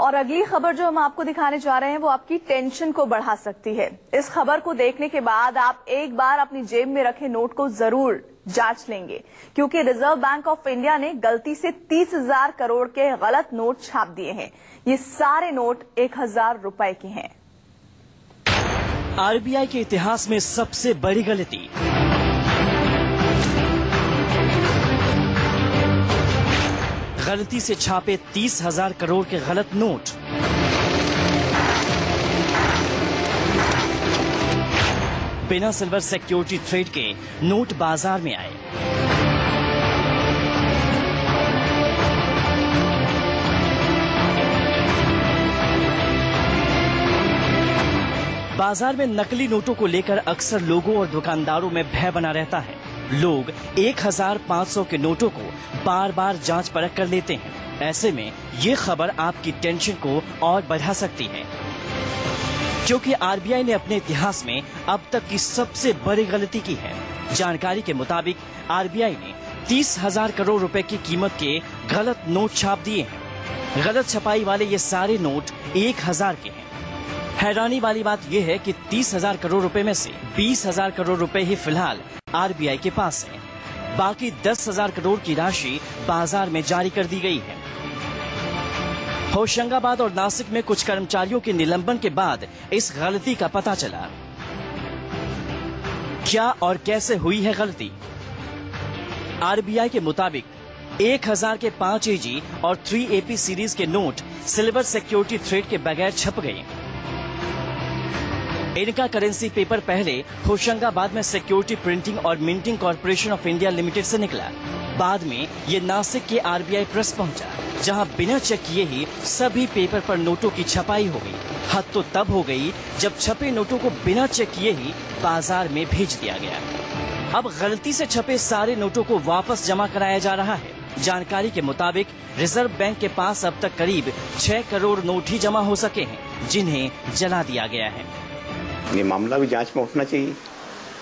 और अगली खबर जो हम आपको दिखाने जा रहे हैं वो आपकी टेंशन को बढ़ा सकती है। इस खबर को देखने के बाद आप एक बार अपनी जेब में रखे नोट को जरूर जांच लेंगे, क्योंकि रिजर्व बैंक ऑफ इंडिया ने गलती से 30,000 करोड़ के गलत नोट छाप दिए हैं। ये सारे नोट 1,000 रुपए के हैं। आरबीआई के इतिहास में सबसे बड़ी गलती। गलती से छापे 30,000 करोड़ के गलत नोट। बिना सिल्वर सिक्योरिटी ट्रेड के नोट बाजार में आए। बाजार में नकली नोटों को लेकर अक्सर लोगों और दुकानदारों में भय बना रहता है। लोग 1,500 के नोटों को बार बार जांच परख कर लेते हैं। ऐसे में ये खबर आपकी टेंशन को और बढ़ा सकती है, क्योंकि आरबीआई ने अपने इतिहास में अब तक की सबसे बड़ी गलती की है। जानकारी के मुताबिक आरबीआई ने 30,000 करोड़ रुपए की कीमत के गलत नोट छाप दिए हैं। गलत छपाई वाले ये सारे नोट 1,000 के हैं। हैरानी वाली बात यह है कि 30,000 करोड़ रुपए में से 20,000 करोड़ रुपए ही फिलहाल आरबीआई के पास है। बाकी 10,000 करोड़ की राशि बाजार में जारी कर दी गई है। होशंगाबाद और नासिक में कुछ कर्मचारियों के निलंबन के बाद इस गलती का पता चला। क्या और कैसे हुई है गलती? आरबीआई के मुताबिक 1,000 के 5 AG और 3 AP सीरीज के नोट सिल्वर सिक्योरिटी थ्रेड के बगैर छप गए। इनका करेंसी पेपर पहले होशंगाबाद में सिक्योरिटी प्रिंटिंग और minting corporation of India limited से निकला। बाद में ये नासिक के आरबीआई प्रेस पहुंचा, जहां बिना चेक किए ही सभी पेपर पर नोटों की छपाई हो गई। हद तो तब हो गई जब छपे नोटों को बिना चेक किए ही बाजार में भेज दिया गया। अब गलती से छपे सारे नोटों को वापस जमा कराया जा रहा है। जानकारी के मुताबिक रिजर्व बैंक के पास अब तक करीब 6 करोड़ नोट ही जमा हो सके हैं, जिन्हें जला दिया गया है। ये मामला भी जांच में उठना चाहिए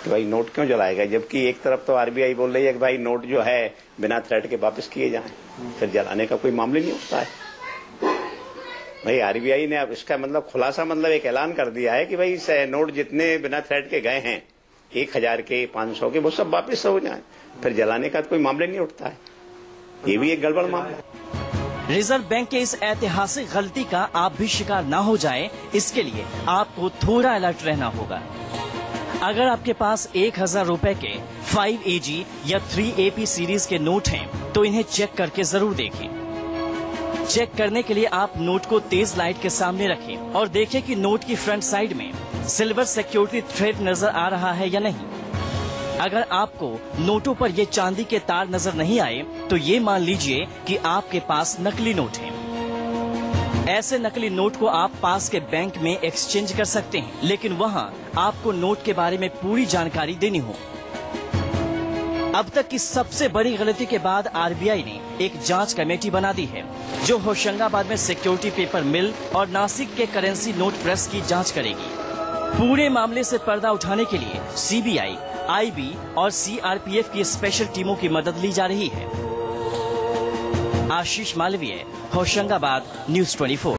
कि भाई नोट क्यों जलाएगा, जबकि एक तरफ तो आरबीआई बोल रही है कि भाई नोट जो है बिना थ्रेड के वापस किए जाएं, फिर जलाने का कोई मामला नहीं उठता है। भाई आरबीआई ने अब इसका मतलब खुलासा एक ऐलान कर दिया है कि भाई नोट जितने बिना थ्रेड के गए हैं 1,000 के 500 के वो सब वापस हो जाए, फिर जलाने का कोई मामला नहीं उठता है। ये भी एक गड़बड़ मामला है। रिजर्व बैंक के इस ऐतिहासिक गलती का आप भी शिकार ना हो जाए, इसके लिए आपको थोड़ा अलर्ट रहना होगा। अगर आपके पास 1,000 रुपए के 5 AG या 3 AP सीरीज के नोट हैं, तो इन्हें चेक करके जरूर देखें। चेक करने के लिए आप नोट को तेज लाइट के सामने रखें और देखें कि नोट की फ्रंट साइड में सिल्वर सिक्योरिटी थ्रेड नजर आ रहा है या नहीं। अगर आपको नोटों पर ये चांदी के तार नजर नहीं आए, तो ये मान लीजिए कि आपके पास नकली नोट हैं। ऐसे नकली नोट को आप पास के बैंक में एक्सचेंज कर सकते हैं, लेकिन वहां आपको नोट के बारे में पूरी जानकारी देनी हो। अब तक की सबसे बड़ी गलती के बाद आरबीआई ने एक जांच कमेटी बना दी है, जो होशंगाबाद में सिक्योरिटी पेपर मिल और नासिक के करेंसी नोट प्रेस की जांच करेगी। पूरे मामले से पर्दा उठाने के लिए सीबीआई, आईबी और सीआरपीएफ की स्पेशल टीमों की मदद ली जा रही है। आशीष मालवीय, होशंगाबाद, न्यूज़ 24।